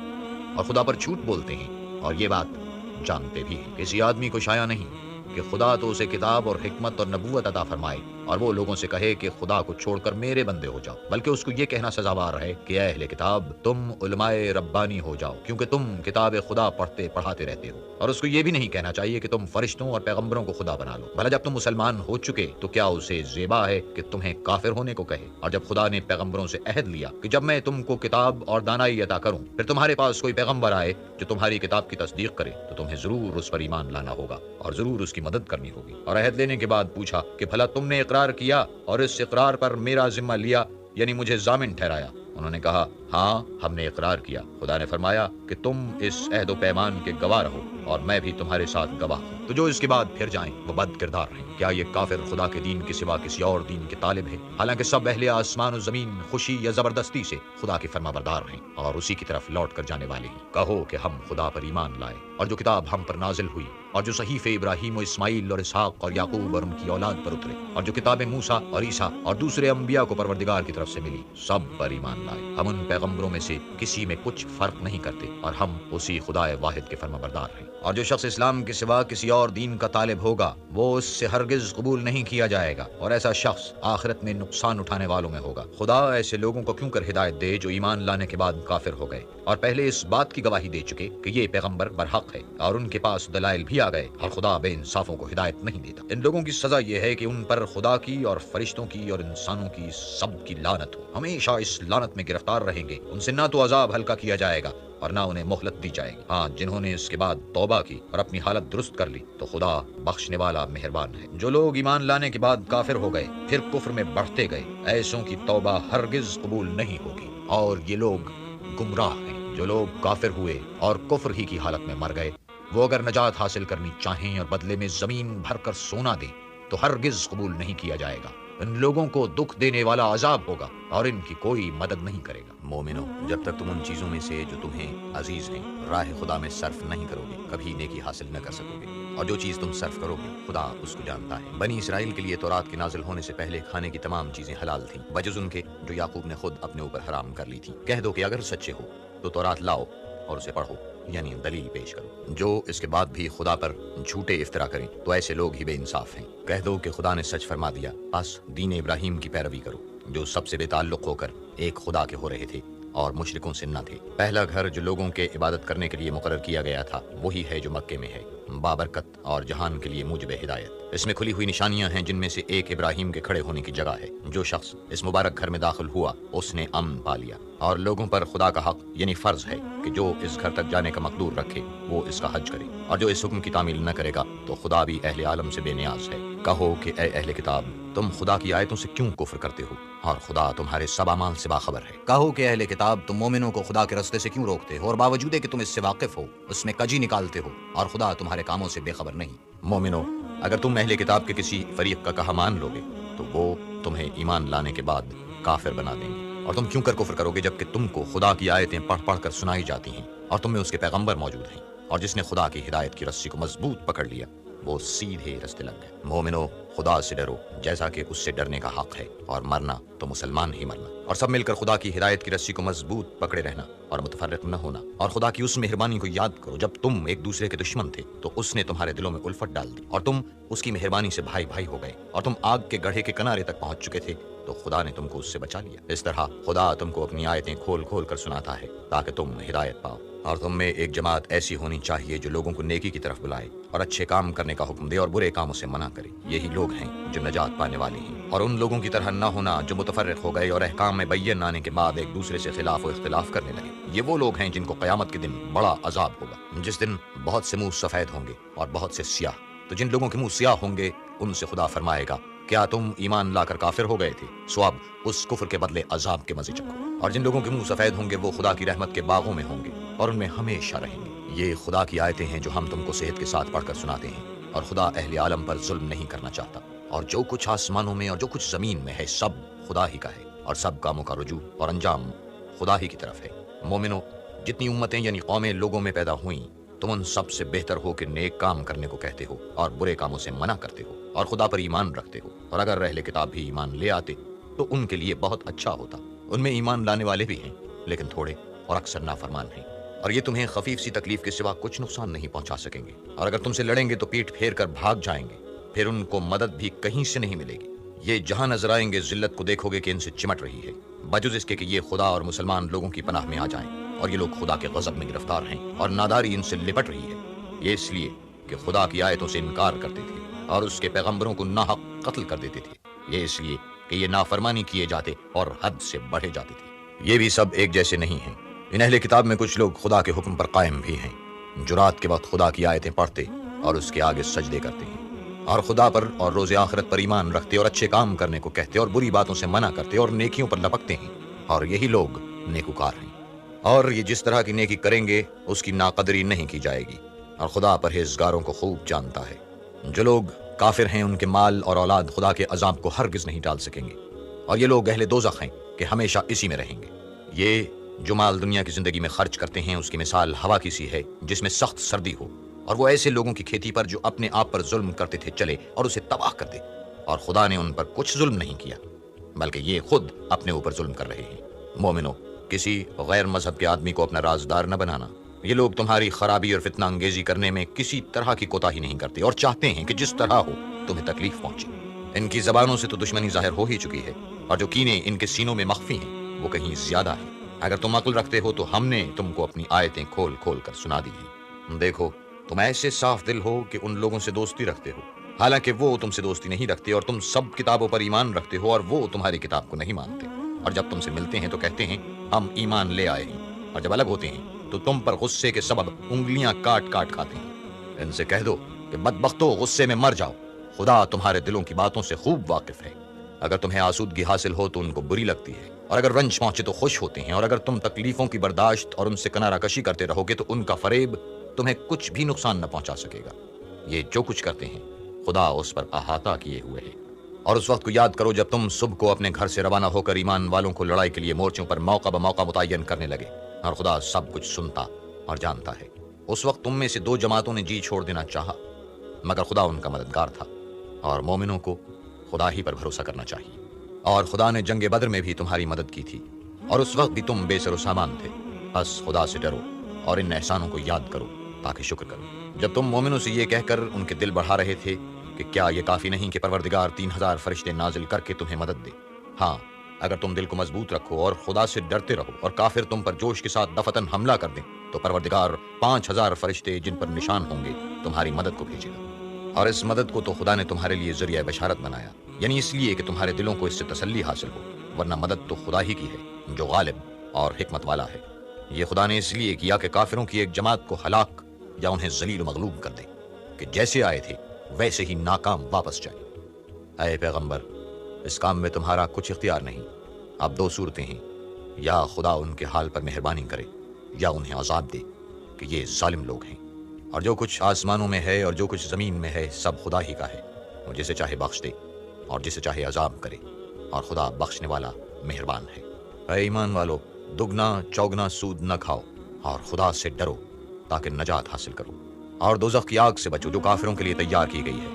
S1: اور خدا پر جھوٹ بولتے ہیں اور یہ بات جانتے بھی ہیں۔ کسی آدمی کو شایع نہیں کہ خدا تو اسے کتاب اور حکمت اور نبوت عطا فرمائے اور وہ لوگوں سے کہے کہ خدا کو چھوڑ کر میرے بندے ہو جاؤ، بلکہ اس کو یہ کہنا سزاوار ہے کہ اے اہل کتاب، تم علماء ربانی ہو جاؤ، کیونکہ تم کتاب خدا پڑھتے پڑھاتے رہتے ہو۔ اور اس کو یہ بھی نہیں کہنا چاہیے کہ تم فرشتوں اور پیغمبروں کو خدا بنا لو، بھلا جب تم مسلمان ہو چکے تو کیا اسے زیبا ہے کہ تمہیں کافر ہونے کو کہے؟ اور جب خدا نے پیغمبروں سے عہد لیا کہ جب میں تم کو کتاب اور دانائی عطا کروں پھر تمہارے پاس کوئی پیغمبر آئے جو تمہاری کتاب کی تصدیق کرے تو تمہیں ضرور اس پر ایمان لانا ہوگا اور ضرور اس کی مدد کرنی ہوگی۔ اور عہد لینے کے بعد پوچھا کہ بھلا تم نے اقرار کیا اور اس اقرار پر میرا ذمہ لیا، یعنی مجھے ضامن ٹھہرایا؟ انہوں نے کہا ہاں، ہم نے اقرار کیا۔ خدا نے فرمایا کہ تم اس عہد و پیمان کے گواہ رہو اور میں بھی تمہارے ساتھ گواہ ہوں، تو جو اس کے بعد پھر جائیں وہ بد کردار ہیں۔ کیا یہ کافر خدا کے دین کے سوا کسی اور دین کے طالب ہے؟ حالانکہ سب اہل آسمان و زمین خوشی یا زبردستی سے خدا کے فرما بردار ہیں اور اسی کی طرف لوٹ کر جانے والے ہیں۔ کہو کہ ہم خدا پر ایمان لائے اور جو کتاب ہم پر نازل ہوئی اور جو صحیفے ابراہیم و اسماعیل اور اسحاق اور یعقوب اور ان کی اولاد پر اترے اور جو کتابیں موسیٰ اور عیسیٰ اور دوسرے انبیاء کو پروردگار کی طرف سے ملی، سب پر ایمان لائے۔ ہم ان پیغمبروں میں سے کسی میں کچھ فرق نہیں کرتے اور ہم اسی خدا واحد کے فرما بردار ہیں۔ اور جو شخص اسلام کے سوا کسی اور دین کا طالب ہوگا وہ اس سے ہرگز قبول نہیں کیا جائے گا، اور ایسا شخص آخرت میں نقصان اٹھانے والوں میں ہوگا۔ خدا ایسے لوگوں کو کیوں کر ہدایت دے جو ایمان لانے کے بعد کافر ہو گئے اور پہلے اس بات کی گواہی دے چکے کہ یہ پیغمبر برحق ہے، اور ان کے پاس دلائل بھی آ گئے، اور خدا بے انصافوں کو ہدایت نہیں دیتا۔ ان لوگوں کی سزا یہ ہے کہ ان پر خدا کی اور فرشتوں کی اور انسانوں کی سب کی لعنت ہو، ہمیشہ اس لعنت میں گرفتار رہیں گے۔ ان سے نہ تو عذاب ہلکا کیا جائے گا اور نہ انہیں مہلت دی جائے گی۔ ہاں، جنہوں نے اس کے بعد توبہ کی اور اپنی حالت درست کر لی تو خدا بخشنے والا مہربان ہے۔ جو لوگ ایمان لانے کے بعد کافر ہو گئے پھر کفر میں بڑھتے گئے، ایسوں کی توبہ ہرگز قبول نہیں ہوگی، اور یہ لوگ گمراہ ہیں۔ جو لوگ کافر ہوئے اور کفر ہی کی حالت میں مر گئے، وہ اگر نجات حاصل کرنی چاہیں اور بدلے میں زمین بھر کر سونا دیں تو ہرگز قبول نہیں کیا جائے گا۔ ان لوگوں کو دکھ دینے والا عذاب ہوگا اور ان کی کوئی مدد نہیں کرے گا۔ مومنو، جب تک تم ان چیزوں میں سے جو تمہیں عزیز ہیں راہ خدا میں صرف نہیں کرو گے کبھی نیکی حاصل نہ کر سکو گے، اور جو چیز تم صرف کرو گے خدا اس کو جانتا ہے۔ بنی اسرائیل کے لیے تورات کے نازل ہونے سے پہلے کھانے کی تمام چیزیں حلال تھیں بجز ان کے جو یعقوب نے خود اپنے اوپر حرام کر لی تھی۔ کہہ دو کہ اگر سچے ہو تو تورات لاؤ اور اسے پڑھو، یعنی دلیل پیش کرو۔ جو اس کے بعد بھی خدا پر جھوٹے افطرا کریں تو ایسے لوگ ہی بے انصاف ہیں۔ کہہ دو کہ خدا نے سچ فرما دیا، بس دین ابراہیم کی پیروی کرو جو سب سے بے تعلق ہو کر ایک خدا کے ہو رہے تھے اور مشرکوں سے نہ تھے۔ پہلا گھر جو لوگوں کے عبادت کرنے کے لیے مقرر کیا گیا تھا وہی ہے جو مکے میں ہے، بابرکت اور جہان کے لیے موجب ہدایت۔ اس میں کھلی ہوئی نشانیاں ہیں جن میں سے ایک ابراہیم کے کھڑے ہونے کی جگہ ہے۔ جو شخص اس مبارک گھر میں داخل ہوا اس نے امن پا لیا، اور لوگوں پر خدا کا حق یعنی فرض ہے کہ جو اس گھر تک جانے کا مقدور رکھے وہ اس کا حج کرے، اور جو اس حکم کی تعمیل نہ کرے گا تو خدا بھی اہل عالم سے بے نیاز ہے۔ کہو کہ اے اہل کتاب، تم خدا کی آیتوں سے کیوں کفر کرتے ہو اور خدا تمہارے سب اعمال سے باخبر ہے۔ کہو کہ اہل کتاب، تم مومنوں کو خدا کے رستے سے کیوں روکتے ہو اور باوجود کہ تم اس سے واقف ہو اس میں کجی نکالتے ہو، اور خدا تمہارے کاموں سے بے خبر نہیں۔ مومنو، اگر تم اہل کتاب کے کسی فریق کا کہا مان لو گے تو وہ تمہیں ایمان لانے کے بعد کافر بنا دیں گے، اور تم کیوں کر کفر کرو گے جبکہ تم کو خدا کی آیتیں پڑھ پڑھ کر سنائی جاتی ہیں اور تم میں اس کے پیغمبر موجود ہیں، اور جس نے خدا کی ہدایت کی رسی کو مضبوط پکڑ لیا وہ سیدھے رستے لگ گئے۔ مومنو، خدا سے ڈرو جیسا کہ اس سے ڈرنے کا حق ہے، اور مرنا تو مسلمان ہی مرنا، اور سب مل کر خدا کی ہدایت کی رسی کو مضبوط پکڑے رہنا اور متفرق نہ ہونا، اور خدا کی اس مہربانی کو یاد کرو جب تم ایک دوسرے کے دشمن تھے تو اس نے تمہارے دلوں میں الفت ڈال دی اور تم اس کی مہربانی سے بھائی بھائی ہو گئے، اور تم آگ کے گڑھے کے کنارے تک پہنچ چکے تھے تو خدا نے تم کو اس سے بچا لیا۔ اس طرح خدا تم کو اپنی آیتیں کھول کھول کر سناتا ہے تاکہ تم ہدایت پاؤ، اور تم میں ایک جماعت ایسی ہونی چاہیے جو لوگوں کو نیکی کی طرف بلائے اور اچھے کام کرنے کا حکم دے اور برے کاموں سے منع کرے۔ یہی لوگ ہیں جو نجات پانے والے ہیں، اور ان لوگوں کی طرح نہ ہونا جو متفرق ہو گئے اور احکام میں بین آنے کے بعد ایک دوسرے سے خلاف و اختلاف کرنے لگے۔ یہ وہ لوگ ہیں جن کو قیامت کے دن بڑا عذاب ہوگا، جس دن بہت سے منہ سفید ہوں گے اور بہت سے سیاہ۔ تو جن لوگوں کے منہ سیاہ ہوں گے ان سے خدا فرمائے گا، کیا تم ایمان لا کر کافر ہو گئے تھے؟ سو اب اس کفر کے بدلے عذاب کے مزے چکھو۔ اور جن لوگوں کے منہ سفید ہوں گے وہ خدا کی رحمت کے باغوں میں ہوں گے اور ان میں ہمیشہ رہیں گے۔ یہ خدا کی آیتیں ہیں جو ہم تم کو صحت کے ساتھ پڑھ کر سناتے ہیں، اور خدا اہل عالم پر ظلم نہیں کرنا چاہتا، اور جو کچھ آسمانوں میں اور جو کچھ زمین میں ہے سب خدا ہی کا ہے، اور سب کاموں کا رجوع اور انجام خدا ہی کی طرف ہے۔ مومنو، جتنی امتیں یعنی قومیں لوگوں میں پیدا ہوئیں تم ان سب سے بہتر ہو کہ نیک کام کرنے کو کہتے ہو اور برے کاموں سے منع کرتے ہو اور خدا پر ایمان رکھتے ہو، اور اگر اہل کتاب بھی ایمان لے آتے تو ان کے لیے بہت اچھا ہوتا۔ ان میں ایمان لانے والے بھی ہیں لیکن تھوڑے اور اکثر نافرمان ہیں، اور یہ تمہیں خفیف سی تکلیف کے سوا کچھ نقصان نہیں پہنچا سکیں گے، اور اگر تم سے لڑیں گے تو پیٹ پھیر کر بھاگ جائیں گے، پھر ان کو مدد بھی کہیں سے نہیں ملے گی۔ یہ جہاں نظر آئیں گے ذلت کو دیکھو گے کہ ان سے چمٹ رہی ہے، بجز اس کے کہ یہ خدا اور مسلمان لوگوں کی پناہ میں آ جائیں، اور یہ لوگ خدا کے غضب میں گرفتار ہیں اور ناداری ان سے لپٹ رہی ہے۔ یہ اس لیے کہ خدا کی آیتوں سے انکار کرتے تھے اور اس کے پیغمبروں کو ناحق قتل کر دیتے تھے، یہ اس لیے کہ یہ نافرمانی کیے جاتے اور حد سے بڑھے جاتے تھے۔ یہ بھی سب ایک جیسے نہیں ہیں۔ ان اہل کتاب میں کچھ لوگ خدا کے حکم پر قائم بھی ہیں، جو رات کے وقت خدا کی آیتیں پڑھتے اور اس کے آگے سجدے کرتے ہیں، اور خدا پر اور روز آخرت پر ایمان رکھتے اور اچھے کام کرنے کو کہتے اور بری باتوں سے منع کرتے اور نیکیوں پر لپکتے ہیں، اور یہی لوگ نیکوکار ہیں۔ اور یہ جس طرح کی نیکی کریں گے اس کی ناقدری نہیں کی جائے گی، اور خدا پرہیزگاروں کو خوب جانتا ہے۔ جو لوگ کافر ہیں ان کے مال اور اولاد خدا کے عذاب کو ہرگز نہیں ٹال سکیں گے، اور یہ لوگ اہل دوزخ ہیں کہ ہمیشہ اسی میں رہیں گے۔ یہ جو مال دنیا کی زندگی میں خرچ کرتے ہیں اس کی مثال ہوا کی سی ہے جس میں سخت سردی ہو، اور وہ ایسے لوگوں کی کھیتی پر جو اپنے آپ پر ظلم کرتے تھے چلے اور اسے تباہ کر دے، اور خدا نے ان پر کچھ ظلم نہیں کیا بلکہ یہ خود اپنے اوپر ظلم کر رہے ہیں۔ مومنو، کسی غیر مذہب کے آدمی کو اپنا رازدار نہ بنانا، یہ لوگ تمہاری خرابی اور فتنہ انگیزی کرنے میں کسی طرح کی کوتاہی نہیں کرتے اور چاہتے ہیں کہ جس طرح ہو تمہیں تکلیف پہنچے۔ ان کی زبانوں سے تو دشمنی ظاہر ہو ہی چکی ہے، اور جو کینے ان کے سینوں میں مخفی ہیں وہ کہیں زیادہ ہیں۔ اگر تم عقل رکھتے ہو تو ہم نے تم کو اپنی آیتیں کھول کھول کر سنا دی ہیں۔ دیکھو، تم ایسے صاف دل ہو کہ ان لوگوں سے دوستی رکھتے ہو، حالانکہ وہ تم سے دوستی نہیں رکھتے، اور تم سب کتابوں پر ایمان رکھتے ہو اور وہ تمہاری کتاب کو نہیں مانتے، اور جب تم سے ملتے ہیں تو کہتے ہیں ہم ایمان لے آئے ہیں، اور جب الگ ہوتے ہیں تو تم پر غصے کے سبب انگلیاں کاٹ کاٹ کھاتے ہیں۔ ان سے کہہ دو کہ بدبختو، غصے میں مر جاؤ، خدا تمہارے دلوں کی باتوں سے خوب واقف ہے۔ اگر تمہیں آسودگی حاصل ہو تو ان کو بری لگتی ہے، اور اگر رنج پہنچے تو خوش ہوتے ہیں، اور اگر تم تکلیفوں کی برداشت اور ان سے کنارہ کشی کرتے رہو گے تو ان کا فریب تمہیں کچھ بھی نقصان نہ پہنچا سکے گا۔ یہ جو کچھ کرتے ہیں خدا اس پر احاطہ کیے ہوئے ہے۔ اور اس وقت کو یاد کرو جب تم صبح کو اپنے گھر سے روانہ ہو کر ایمان والوں کو لڑائی کے لیے مورچوں پر موقع بموقع متعین کرنے لگے، اور خدا سب کچھ سنتا اور جانتا ہے۔ اس وقت تم میں سے دو جماعتوں نے جی چھوڑ دینا چاہا، مگر خدا ان کا مددگار تھا، اور مومنوں کو خدا ہی پر بھروسہ کرنا چاہیے۔ اور خدا نے جنگ بدر میں بھی تمہاری مدد کی تھی، اور اس وقت بھی تم بے سر و سامان تھے۔ بس خدا سے ڈرو اور ان احسانوں کو یاد کرو تاکہ شکر کرو۔ جب تم مومنوں سے یہ کہہ کر ان کے دل بڑھا رہے تھے کہ کیا یہ کافی نہیں کہ پروردگار 3000 فرشتے نازل کر کے تمہیں مدد دے؟ ہاں، اگر تم دل کو مضبوط رکھو اور خدا سے ڈرتے رہو اور کافر تم پر جوش کے ساتھ دفتن حملہ کر دیں تو پروردگار 5000 فرشتے جن پر نشان ہوں گے تمہاری مدد کو بھیجے گا۔ اور اس مدد کو تو خدا نے تمہارے لیے ذریعہ بشارت بنایا، یعنی اس لیے کہ تمہارے دلوں کو اس سے تسلی حاصل ہو، ورنہ مدد تو خدا ہی کی ہے جو غالب اور حکمت والا ہے۔ یہ خدا نے اس لیے کیا کہ کافروں کی ایک جماعت کو ہلاک یا انہیں ذلیل و مغلوب کر دے، کہ جیسے آئے تھے ویسے ہی ناکام واپس جائیں۔ اے پیغمبر، اس کام میں تمہارا کچھ اختیار نہیں۔ اب دو صورتیں ہیں، یا خدا ان کے حال پر مہربانی کرے یا انہیں عذاب دے کہ یہ ظالم لوگ ہیں۔ اور جو کچھ آسمانوں میں ہے اور جو کچھ زمین میں ہے سب خدا ہی کا ہے، وہ جسے چاہے بخش دے اور جسے چاہے عذاب کرے، اور خدا بخشنے والا مہربان ہے۔ اے ایمان والو، دگنا چوگنا سود نہ کھاؤ اور خدا سے ڈرو تاکہ نجات حاصل کرو، اور دوزخ کی آگ سے بچو جو کافروں کے لیے تیار کی گئی ہے،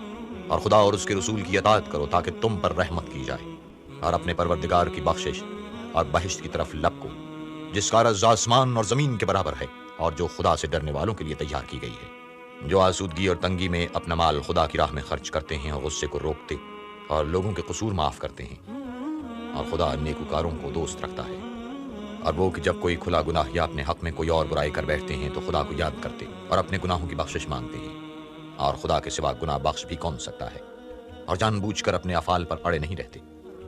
S1: اور خدا اور اس کے رسول کی اطاعت کرو تاکہ تم پر رحمت کی جائے، اور اپنے پروردگار کی بخشش اور بہشت کی طرف لپکو جس کا عرض آسمان اور زمین کے برابر ہے، اور جو خدا سے ڈرنے والوں کے لیے تیار کی گئی ہے۔ جو آسودگی اور تنگی میں اپنا مال خدا کی راہ میں خرچ کرتے ہیں اور غصے کو روکتے اور لوگوں کے قصور معاف کرتے ہیں، اور خدا نیکوکاروں کو دوست رکھتا ہے۔ اور وہ کہ جب کوئی کھلا گناہ یا اپنے حق میں کوئی اور برائی کر بیٹھتے ہیں تو خدا کو یاد کرتے اور اپنے گناہوں کی بخشش مانگتے ہیں، اور خدا کے سوا گناہ بخش بھی کون سکتا ہے، اور جان بوجھ کر اپنے افعال پر اڑے نہیں رہتے۔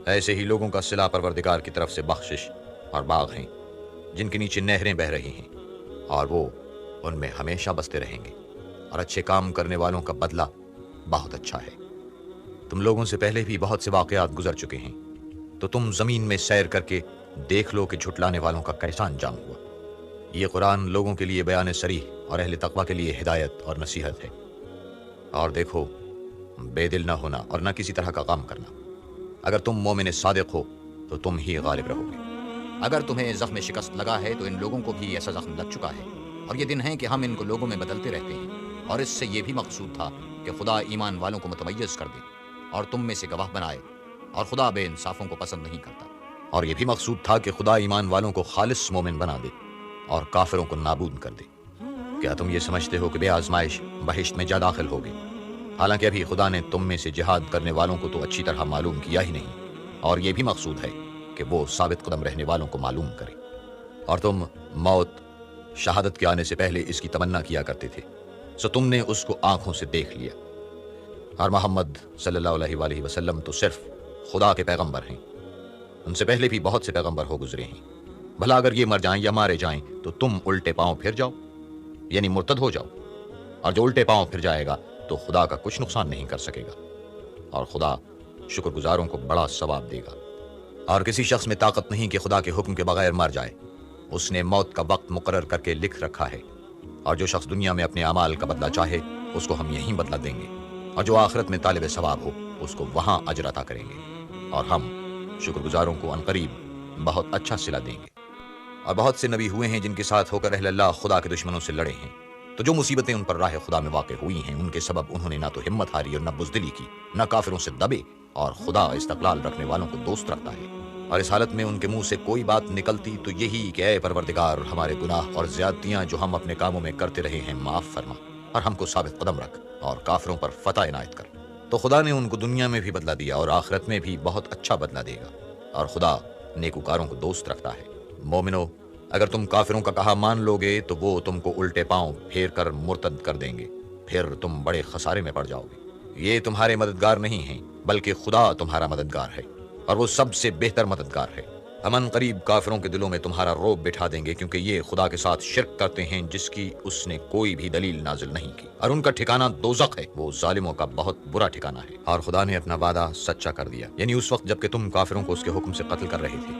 S1: ایسے ہی لوگوں کا صلہ پروردگار کی طرف سے بخشش اور باغ ہیں جن کے نیچے نہریں بہہ رہی ہیں، اور وہ ان میں ہمیشہ بستے رہیں گے، اور اچھے کام کرنے والوں کا بدلہ بہت اچھا ہے۔ تم لوگوں سے پہلے بھی بہت سے واقعات گزر چکے ہیں، تو تم زمین میں سیر کر کے دیکھ لو کہ جھٹلانے والوں کا کیسا انجام ہوا۔ یہ قرآن لوگوں کے لیے بیان صریح اور اہل تقویٰ کے لیے ہدایت اور نصیحت ہے۔ اور دیکھو، بے دل نہ ہونا اور نہ کسی طرح کا کام کرنا۔ اگر تم مومن صادق ہو تو تم ہی غالب رہو گے۔ اگر تمہیں زخم شکست لگا ہے تو ان لوگوں کو بھی ایسا زخم لگ چکا ہے، اور یہ دن ہے کہ ہم ان کو لوگوں میں بدلتے رہتے ہیں، اور اس سے یہ بھی مقصود تھا کہ خدا ایمان والوں کو متمیز کر دے اور تم میں سے گواہ بنائے، اور خدا بے انصافوں کو پسند نہیں کرتا۔ اور یہ بھی مقصود تھا کہ خدا ایمان والوں کو خالص مومن بنا دے اور کافروں کو نابود کر دے۔ کیا تم یہ سمجھتے ہو کہ بے آزمائش بہشت میں جا داخل ہوگے؟ حالانکہ ابھی خدا نے تم میں سے جہاد کرنے والوں کو تو اچھی طرح معلوم کیا ہی نہیں، اور یہ بھی مقصود ہے کہ وہ ثابت قدم رہنے والوں کو معلوم کرے۔ اور تم موت شہادت کے آنے سے پہلے اس کی تمنا کیا کرتے تھے، سو تم نے اس کو آنکھوں سے دیکھ لیا۔ اور محمد صلی اللہ علیہ وآلہ وسلم تو صرف خدا کے پیغمبر ہیں، ان سے پہلے بھی بہت سے پیغمبر ہو گزرے ہیں۔ بھلا اگر یہ مر جائیں یا مارے جائیں تو تم الٹے پاؤں پھر جاؤ، یعنی مرتد ہو جاؤ، اور جو الٹے پاؤں پھر جائے گا تو خدا کا کچھ نقصان نہیں کر سکے گا، اور خدا شکر گزاروں کو بڑا ثواب دے گا۔ اور کسی شخص میں طاقت نہیں کہ خدا کے حکم کے بغیر مر جائے، اس نے موت کا وقت مقرر کر کے لکھ رکھا ہے، اور جو شخص دنیا میں اپنے اعمال کا بدلہ چاہے اس کو ہم یہیں بدلہ دیں گے، اور جو آخرت میں طالب ثواب ہو اس کو وہاں اجر عطا کریں گے، اور ہم شکر گزاروں کو عنقریب بہت اچھا صلہ دیں گے۔ اور بہت سے نبی ہوئے ہیں جن کے ساتھ ہو کر اہل اللہ خدا کے دشمنوں سے لڑے ہیں، تو جو مصیبتیں ان پر راہ خدا میں واقع ہوئی ہیں ان کے سبب انہوں نے نہ تو ہمت ہاری اور نہ بزدلی کی، نہ کافروں سے دبے، اور خدا استقلال رکھنے والوں کو دوست رکھتا ہے۔ اور اس حالت میں ان کے منہ سے کوئی بات نکلتی تو یہی کہ اے پروردگار، ہمارے گناہ اور زیادتیاں جو ہم اپنے کاموں میں کرتے رہے ہیں معاف فرما، اور ہم کو ثابت قدم رکھ اور کافروں پر فتح عنایت کر۔ تو خدا نے ان کو دنیا میں بھی بدلہ دیا اور آخرت میں بھی بہت اچھا بدلہ دے گا، اور خدا نیکوکاروں کو دوست رکھتا ہے۔ مومنو، اگر تم کافروں کا کہا مان لو گے تو وہ تم کو الٹے پاؤں پھیر کر مرتد کر دیں گے، پھر تم بڑے خسارے میں پڑ جاؤ گے۔ یہ تمہارے مددگار نہیں ہیں بلکہ خدا تمہارا مددگار ہے، اور وہ سب سے بہتر مددگار ہے۔ ہم قریب کافروں کے دلوں میں تمہارا روب بٹھا دیں گے، کیونکہ یہ خدا کے ساتھ شرک کرتے ہیں جس کی اس نے کوئی بھی دلیل نازل نہیں کی، اور ان کا ٹھکانہ دوزخ ہے، وہ ظالموں کا بہت برا ٹھکانہ ہے۔ اور خدا نے اپنا وعدہ سچا کر دیا، یعنی اس وقت جب کہ تم کافروں کو اس کے حکم سے قتل کر رہے تھے،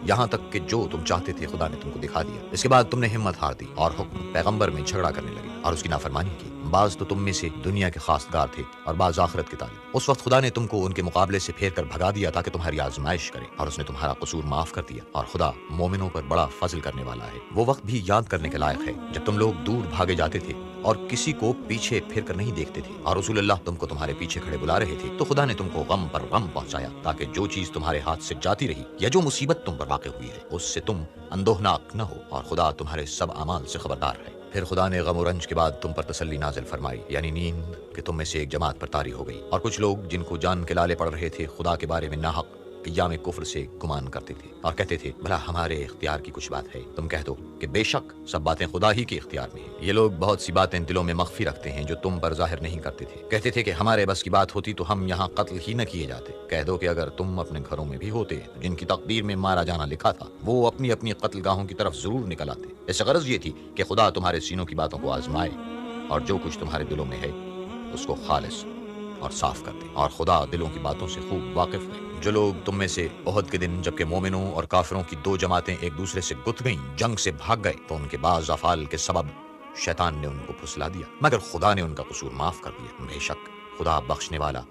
S1: یہاں تک کہ جو تم چاہتے تھے خدا نے تم کو دکھا دیا۔ اس کے بعد تم نے ہمت ہار دی اور حکم پیغمبر میں جھگڑا کرنے لگے اور اس کی نافرمانی کی۔ بعض تو تم میں سے دنیا کے خواستگار تھے اور بعض آخرت کے طالب۔ اس وقت خدا نے تم کو ان کے مقابلے سے پھیر کر بھگا دیا تاکہ تمہاری آزمائش کرے، اور اس نے تمہارا قصور معاف کر دیا، اور خدا مومنوں پر بڑا فضل کرنے والا ہے۔ وہ وقت بھی یاد کرنے کے لائق ہے جب تم لوگ دور بھاگے جاتے تھے اور کسی کو پیچھے پھر کر نہیں دیکھتے تھے، اور رسول اللہ تم کو تمہارے پیچھے کھڑے بلا رہے تھے، تو خدا نے تم کو غم پر غم پہنچایا تاکہ جو چیز تمہارے ہاتھ سے جاتی رہی یا جو مصیبت تم پر واقع ہوئی ہے اس سے تم اندوہناک نہ ہو، اور خدا تمہارے سب اعمال سے خبردار ہے۔ پھر خدا نے غم و رنج کے بعد تم پر تسلی نازل فرمائی، یعنی نیند، کہ تم میں سے ایک جماعت پر طاری ہو گئی، اور کچھ لوگ جن کو جان کے لالے پڑ رہے تھے خدا کے بارے میں ناحق ایام کفر سے گمان کرتے تھے اور کہتے تھے بھلا ہمارے اختیار کی کچھ بات ہے؟ تم کہہ دو کہ بے شک سب باتیں خدا ہی کے اختیار میں ہیں۔ یہ لوگ بہت سی باتیں دلوں میں مخفی رکھتے ہیں جو تم پر ظاہر نہیں کرتے تھے۔ کہتے تھے کہ ہمارے بس کی بات ہوتی تو ہم یہاں قتل ہی نہ کیے جاتے۔ کہہ دو کہ اگر تم اپنے گھروں میں بھی ہوتے تو جن کی تقدیر میں مارا جانا لکھا تھا وہ اپنی اپنی قتل گاہوں کی طرف ضرور نکل آتے۔ اس سے غرض یہ تھی کہ خدا تمہارے سینوں کی باتوں کو آزمائے اور جو کچھ تمہارے دلوں میں ہے اس کو خالص اور صاف کر دے، اور خدا دلوں کی باتوں سے خوب واقف ہے۔ جو لوگ تم میں سے احد کے دن جبکہ مومنوں اور کافروں کی دو جماعتیں ایک دوسرے سے گت گئیں جنگ سے بھاگ گئے تو ان کے بعض افعال کے سبب شیطان نے ان کو پھسلا دیا، مگر خدا نے ان کا قصور معاف کر دیا۔ بے شک خدا بخشنے والا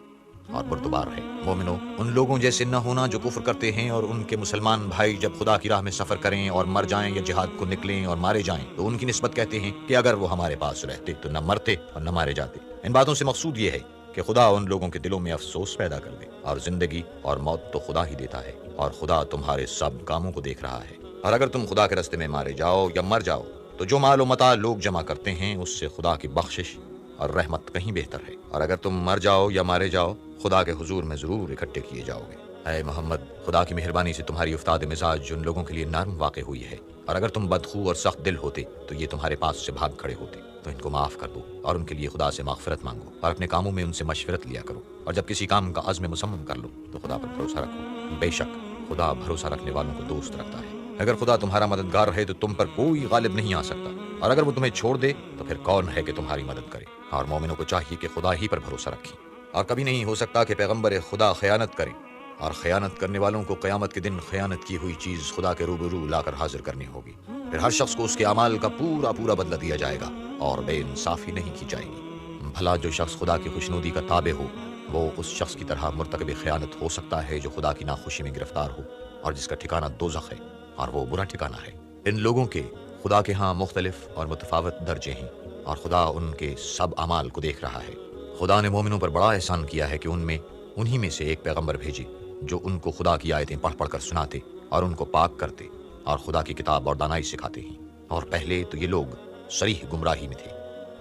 S1: اور بردبار ہے۔ مومنوں، ان لوگوں جیسے نہ ہونا جو کفر کرتے ہیں اور ان کے مسلمان بھائی جب خدا کی راہ میں سفر کریں اور مر جائیں یا جہاد کو نکلیں اور مارے جائیں تو ان کی نسبت کہتے ہیں کہ اگر وہ ہمارے پاس رہتے تو نہ مرتے اور نہ مارے جاتے۔ ان باتوں سے مقصود یہ ہے کہ خدا ان لوگوں کے دلوں میں افسوس پیدا کر دے، اور زندگی اور موت تو خدا ہی دیتا ہے، اور خدا تمہارے سب کاموں کو دیکھ رہا ہے۔ اور اگر تم خدا کے راستے میں مارے جاؤ یا مر جاؤ تو جو مال و متاع لوگ جمع کرتے ہیں اس سے خدا کی بخشش اور رحمت کہیں بہتر ہے، اور اگر تم مر جاؤ یا مارے جاؤ خدا کے حضور میں ضرور اکٹھے کیے جاؤ گے۔ اے محمد، خدا کی مہربانی سے تمہاری افتاد مزاج ان لوگوں کے لیے نرم واقع ہوئی ہے، اور اگر تم بدخو اور سخت دل ہوتے تو یہ تمہارے پاس سے بھاگ کھڑے ہوتے۔ تو ان کو معاف کر دو اور ان کے لیے خدا سے مغفرت مانگو اور اپنے کاموں میں ان سے مشورت لیا کرو، اور جب کسی کام کا عزم مصمم کر لو تو خدا پر بھروسہ رکھو، بے شک خدا بھروسہ رکھنے والوں کو دوست رکھتا ہے۔ اگر خدا تمہارا مددگار ہے تو تم پر کوئی غالب نہیں آ سکتا، اور اگر وہ تمہیں چھوڑ دے تو پھر کون ہے کہ تمہاری مدد کرے؟ اور مومنوں کو چاہیے کہ خدا ہی پر بھروسہ رکھیں، اور کبھی نہیں ہو سکتا کہ پیغمبر خدا خیانت کرے، اور خیانت کرنے والوں کو قیامت کے دن خیانت کی ہوئی چیز خدا کے روبرو لا کر حاضر کرنی ہوگی۔ پھر ہر شخص کو اس کے اعمال کا پورا پورا بدلہ دیا جائے گا اور بے انصافی نہیں کی جائے گی۔ بھلا جو شخص خدا کی خوشنودی کا تابع ہو وہ اس شخص کی طرح مرتکب خیانت ہو سکتا ہے جو خدا کی ناخوشی میں گرفتار ہو اور جس کا ٹھکانہ دوزخ ہے، اور وہ برا ٹھکانہ ہے۔ ان لوگوں کے خدا کے ہاں مختلف اور متفاوت درجے ہیں، اور خدا ان کے سب اعمال کو دیکھ رہا ہے۔ خدا نے مومنوں پر بڑا احسان کیا ہے کہ انہی میں سے ایک پیغمبر بھیجے جو ان کو خدا کی آیتیں پڑھ پڑھ کر سناتے اور ان کو پاک کرتے اور خدا کی کتاب اور دانائی سکھاتے ہیں، اور پہلے تو یہ لوگ صریح گمراہی میں تھے۔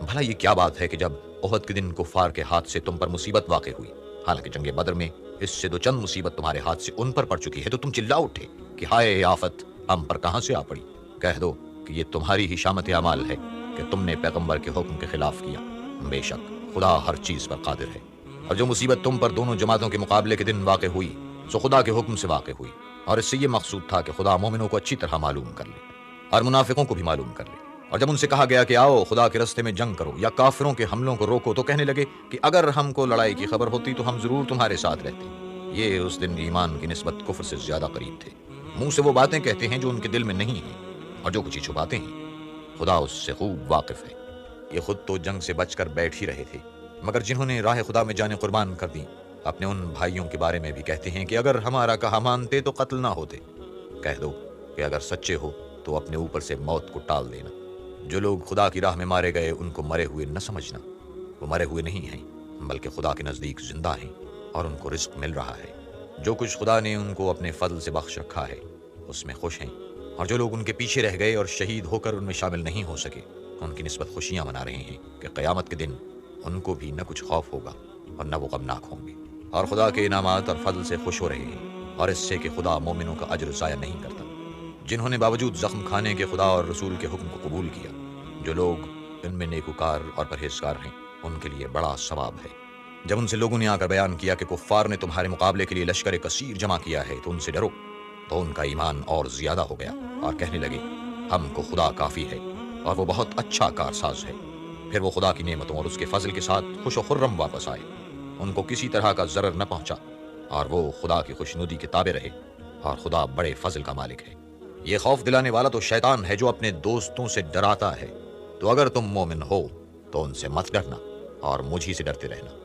S1: بھلا یہ کیا بات ہے کہ جب احد کے دن کفار کے ہاتھ سے تم پر مصیبت واقع ہوئی، حالانکہ جنگ بدر میں اس سے دو چند مصیبت تمہارے ہاتھ سے ان پر پڑ چکی ہے، تو تم چلا اٹھے کہ ہائے آفت ہم پر کہاں سے آ پڑی؟ کہہ دو کہ یہ تمہاری ہی شامت اعمال ہے کہ تم نے پیغمبر کے حکم کے خلاف کیا، بے شک خدا ہر چیز پر قادر ہے۔ اور جو مصیبت تم پر دونوں جماعتوں کے مقابلے کے دن واقع ہوئی سو خدا کے حکم سے واقع ہوئی، اور اس سے یہ مقصود تھا کہ خدا مومنوں کو اچھی طرح معلوم کر لے اور منافقوں کو بھی معلوم کر لے۔ اور جب ان سے کہا گیا کہ آؤ خدا کے راستے میں جنگ کرو یا کافروں کے حملوں کو روکو تو کہنے لگے کہ اگر ہم کو لڑائی کی خبر ہوتی تو ہم ضرور تمہارے ساتھ رہتے۔ یہ اس دن ایمان کی نسبت کفر سے زیادہ قریب تھے۔ منہ سے وہ باتیں کہتے ہیں جو ان کے دل میں نہیں ہیں، اور جو کچھ چھپاتے ہیں خدا اس سے خوب واقف ہے۔ یہ خود تو جنگ سے بچ کر بیٹھ ہی رہے تھے، مگر جنہوں نے راہ خدا میں جانیں قربان کر دیں اپنے ان بھائیوں کے بارے میں بھی کہتے ہیں کہ اگر ہمارا کہا مانتے تو قتل نہ ہوتے۔ کہہ دو کہ اگر سچے ہو تو اپنے اوپر سے موت کو ٹال دینا۔ جو لوگ خدا کی راہ میں مارے گئے ان کو مرے ہوئے نہ سمجھنا، وہ مرے ہوئے نہیں ہیں بلکہ خدا کے نزدیک زندہ ہیں اور ان کو رزق مل رہا ہے۔ جو کچھ خدا نے ان کو اپنے فضل سے بخش رکھا ہے اس میں خوش ہیں، اور جو لوگ ان کے پیچھے رہ گئے اور شہید ہو کر ان میں شامل نہیں ہو سکے ان کی نسبت خوشیاں منا رہے ہیں کہ قیامت کے دن ان کو بھی نہ کچھ خوف ہوگا اور نہ وہ غمناک ہوں گے، اور خدا کے انعامات اور فضل سے خوش ہو رہے ہیں، اور اس سے کہ خدا مومنوں کا اجر ضائع نہیں کرتا، جنہوں نے باوجود زخم کھانے کے خدا اور رسول کے حکم کو قبول کیا۔ جو لوگ ان میں نیکوکار اور پرہیزگار ہیں ان کے لیے بڑا ثواب ہے۔ جب ان سے لوگوں نے آ کر بیان کیا کہ کفار نے تمہارے مقابلے کے لیے لشکر کثیر جمع کیا ہے تو ان سے ڈرو، تو ان کا ایمان اور زیادہ ہو گیا اور کہنے لگے ہم کو خدا کافی ہے اور وہ بہت اچھا کارساز ہے۔ پھر وہ خدا کی نعمتوں اور اس کے فضل کے ساتھ خوش و خرم واپس آئے، ان کو کسی طرح کا ضرر نہ پہنچا، اور وہ خدا کی خوشنودی کے تابع رہے، اور خدا بڑے فضل کا مالک ہے۔ یہ خوف دلانے والا تو شیطان ہے جو اپنے دوستوں سے ڈراتا ہے، تو اگر تم مومن ہو تو ان سے مت ڈرنا اور مجھ ہی سے ڈرتے رہنا۔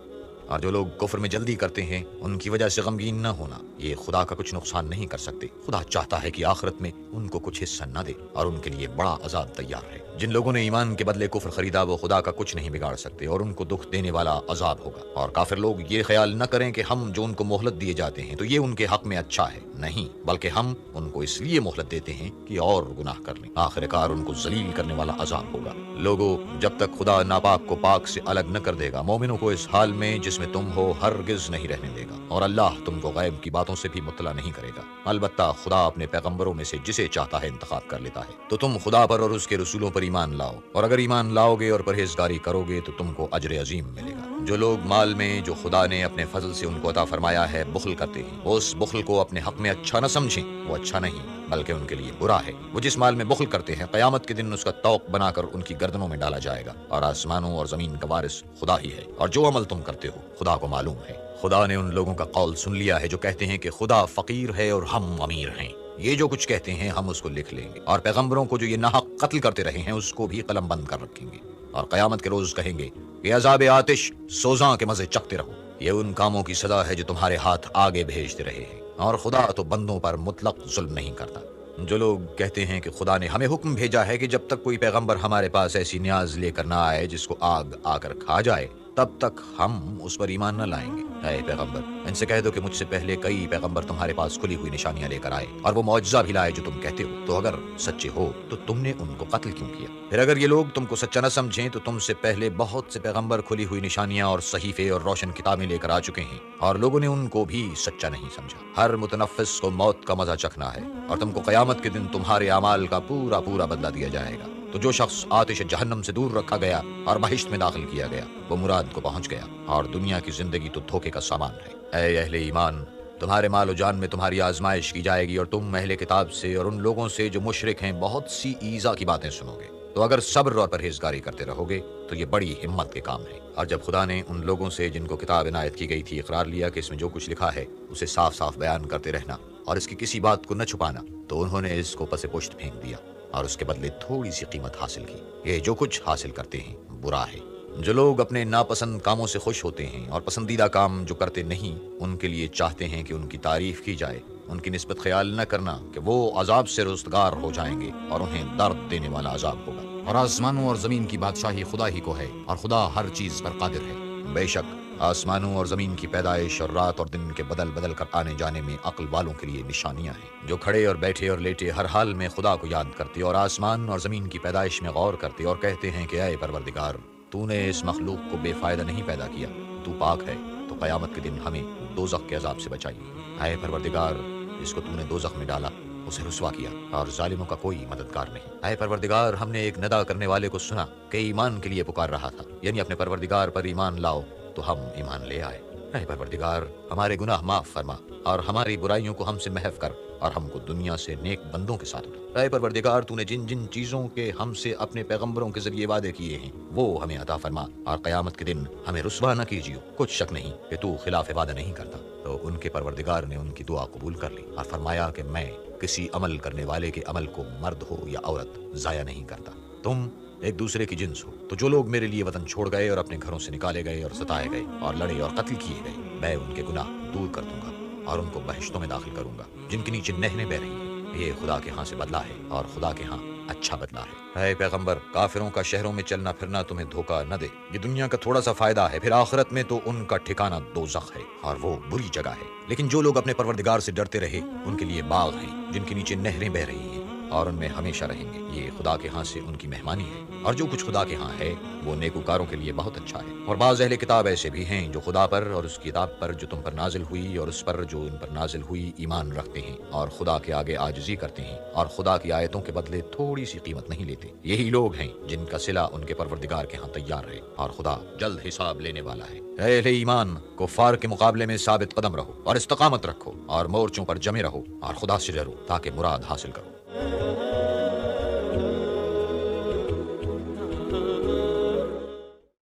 S1: اور جو لوگ کفر میں جلدی کرتے ہیں ان کی وجہ سے غمگین نہ ہونا، یہ خدا کا کچھ نقصان نہیں کر سکتے۔ خدا چاہتا ہے کہ آخرت میں ان کو کچھ حصہ نہ دے اور ان کے لیے بڑا عذاب تیار ہے۔ جن لوگوں نے ایمان کے بدلے کفر خریدا وہ خدا کا کچھ نہیں بگاڑ سکتے اور ان کو دکھ دینے والا عذاب ہوگا۔ اور کافر لوگ یہ خیال نہ کریں کہ ہم جو ان کو مہلت دیے جاتے ہیں تو یہ ان کے حق میں اچھا ہے، نہیں، بلکہ ہم ان کو اس لیے مہلت دیتے ہیں کہ اور گناہ کر لیں، آخر کار ان کو ذلیل کرنے والا عذاب ہوگا۔ لوگو، جب تک خدا ناپاک کو پاک سے الگ نہ کر دے گا مومنوں کو اس حال میں جس میں تم ہو ہرگز نہیں رہنے دے گا، اور اللہ تم کو غیب کی باتوں سے بھی مطلع نہیں کرے گا۔ البتہ خدا اپنے پیغمبروں میں سے جسے چاہتا ہے انتخاب کر لیتا ہے، تو تم خدا پر اور اس کے رسولوں پر ایمان لاؤ، اور اگر ایمان لاؤ گے اور پرہیزگاری کرو گے تو تم کو اجر عظیم ملے گا۔ جو لوگ مال میں جو خدا نے اپنے فضل سے ان کو عطا فرمایا ہے بخل کرتے ہیں، وہ اس بخل کو اپنے حق میں اچھا نہ سمجھیں، وہ اچھا نہیں بلکہ ان کے لیے برا ہے۔ وہ جس مال میں بخل کرتے ہیں قیامت کے دن اس کا طوق بنا کر ان کی گردنوں میں ڈالا جائے گا، اور آسمانوں اور زمین کا وارث خدا ہی ہے، اور جو عمل تم کرتے ہو خدا کو معلوم ہے۔ خدا نے ان لوگوں کا قول سن لیا ہے جو کہتے ہیں کہ خدا فقیر ہے اور ہم امیر ہیں، یہ جو کچھ کہتے ہیں ہم اس کو لکھ لیں گے، اور پیغمبروں کو جو یہ ناحق قتل کرتے رہے ہیں اس کو بھی قلم بند کر رکھیں گے، اور قیامت کے روز کہیں گے کہ عذاب آتش سوزاں کے مزے چکھتے رہو، یہ ان کاموں کی سزا ہے جو تمہارے ہاتھ آگے بھیجتے رہے ہیں، اور خدا تو بندوں پر مطلق ظلم نہیں کرتا۔ جو لوگ کہتے ہیں کہ خدا نے ہمیں حکم بھیجا ہے کہ جب تک کوئی پیغمبر ہمارے پاس ایسی نیاز لے کر نہ آئے جس کو آگ آ کر کھا جائے تب تک ہم اس پر ایمان نہ لائیں گے۔ اے پیغمبر، ان سے کہہ دو کہ مجھ سے پہلے کئی پیغمبر تمہارے پاس کھلی ہوئی نشانیاں لے کر آئے اور وہ معجزہ بھی لائے جو تم کہتے ہو، تو اگر سچے ہو تو تم نے ان کو قتل کیوں کیا؟ پھر اگر یہ لوگ تم کو سچا نہ سمجھیں تو تم سے پہلے بہت سے پیغمبر کھلی ہوئی نشانیاں اور صحیفے اور روشن کتابیں لے کر آ چکے ہیں، اور لوگوں نے ان کو بھی سچا نہیں سمجھا۔ ہر متنفس کو موت کا مزہ چکھنا ہے، اور تم کو قیامت کے دن تمہارے اعمال کا پورا پورا بدلہ دیا جائے گا۔ تو جو شخص آتش جہنم سے دور رکھا گیا اور بہشت میں داخل کیا گیا وہ مراد کو پہنچ گیا، اور دنیا کی زندگی تو دھوکے کا سامان ہے۔ اے اہل ایمان، تمہارے مال و جان میں تمہاری آزمائش کی جائے گی، اور تم اہل کتاب سے اور ان لوگوں سے جو مشرک ہیں بہت سی ایذا کی باتیں سنو گے، تو اگر صبر اور پرہیزگاری کرتے رہو گے تو یہ بڑی ہمت کے کام ہے۔ اور جب خدا نے ان لوگوں سے جن کو کتاب عنایت کی گئی تھی اقرار لیا کہ اس میں جو کچھ لکھا ہے اسے صاف صاف بیان کرتے رہنا اور اس کی کسی بات کو نہ چھپانا، تو انہوں نے اس کو پس پشت پھینک دیا اور اس کے بدلے تھوڑی سی قیمت حاصل کی۔ یہ جو کچھ حاصل کرتے ہیں برا ہے۔ جو لوگ اپنے ناپسند کاموں سے خوش ہوتے ہیں اور پسندیدہ کام جو کرتے نہیں ان کے لیے چاہتے ہیں کہ ان کی تعریف کی جائے، ان کی نسبت خیال نہ کرنا کہ وہ عذاب سے رستگار ہو جائیں گے اور انہیں درد دینے والا عذاب ہوگا۔ اور آسمانوں اور زمین کی بادشاہی خدا ہی کو ہے، اور خدا ہر چیز پر قادر ہے۔ بے شک آسمانوں اور زمین کی پیدائش اور رات اور دن کے بدل بدل کر آنے جانے میں عقل والوں کے لیے نشانیاں ہیں، جو کھڑے اور بیٹھے اور لیٹے ہر حال میں خدا کو یاد کرتے اور آسمان اور زمین کی پیدائش میں غور کرتے اور کہتے ہیں کہ اے پروردگار، تو نے اس مخلوق کو بے فائدہ نہیں پیدا کیا، تو پاک ہے، تو قیامت کے دن ہمیں دوزخ کے عذاب سے بچائیے۔ اے پروردگار، جس کو تو نے دوزخ میں ڈالا اسے رسوا کیا اور ظالموں کا کوئی مددگار نہیں۔ اے پروردگار، ہم نے ایک ندا کرنے والے کو سنا کہ ایمان کے لیے پکار رہا تھا، یعنی اپنے پروردگار پر ایمان لاؤ، تو ہم ایمان لے آئے۔ اے پروردگار، ہمارے گناہ معاف فرما اور ہماری برائیوں کو ہم سے محو کر اور ہم کو دنیا سے نیک بندوں کے ساتھ اٹھا۔ اے پروردگار، تو نے جن جن چیزوں کے ہم سے اپنے پیغمبروں کے ذریعے وعدے کیے ہیں وہ ہمیں عطا فرما، اور قیامت کے دن ہمیں رسوا نہ کیجیو۔ کچھ شک نہیں کہ تو خلاف وعدہ نہیں کرتا۔ تو ان کے پروردگار نے ان کی دعا قبول کر لی اور فرمایا کہ میں کسی عمل کرنے والے کے عمل کو مرد ہو یا عورت ضائع نہیں کرتا، تم ایک دوسرے کی جنس ہو۔ تو جو لوگ میرے لیے وطن چھوڑ گئے اور اپنے گھروں سے نکالے گئے اور ستائے گئے اور لڑے اور قتل کیے گئے، میں ان کے گناہ دور کر دوں گا اور ان کو بہشتوں میں داخل کروں گا جن کے نیچے نہریں بہ رہی ہیں۔ یہ خدا کے ہاں سے بدلہ ہے اور خدا کے ہاں اچھا بدلہ ہے۔ اے پیغمبر، کافروں کا شہروں میں چلنا پھرنا تمہیں دھوکہ نہ دے، یہ دنیا کا تھوڑا سا فائدہ ہے، پھر آخرت میں تو ان کا ٹھکانہ دوزخ ہے اور وہ بری جگہ ہے۔ لیکن جو لوگ اپنے پروردگار سے ڈرتے رہے ان کے لیے باغ ہیں جن کے نیچے نہریں بہہ رہی ہیں اور ان میں ہمیشہ رہیں گے، یہ خدا کے ہاں سے ان کی مہمانی ہے، اور جو کچھ خدا کے ہاں ہے وہ نیکوکاروں کے لیے بہت اچھا ہے۔ اور بعض اہل کتاب ایسے بھی ہیں جو خدا پر اور اس کتاب پر جو تم پر نازل ہوئی اور اس پر جو ان پر نازل ہوئی ایمان رکھتے ہیں اور خدا کے آگے عاجزی کرتے ہیں اور خدا کی آیتوں کے بدلے تھوڑی سی قیمت نہیں لیتے، یہی لوگ ہیں جن کا صلہ ان کے پروردگار کے ہاں تیار ہے اور خدا جلد حساب لینے والا ہے۔ اے اہل ایمان، کفار کے مقابلے میں ثابت قدم رہو اور استقامت رکھو اور مورچوں پر جمے رہو اور خدا سے ڈرو تاکہ مراد حاصل کرو۔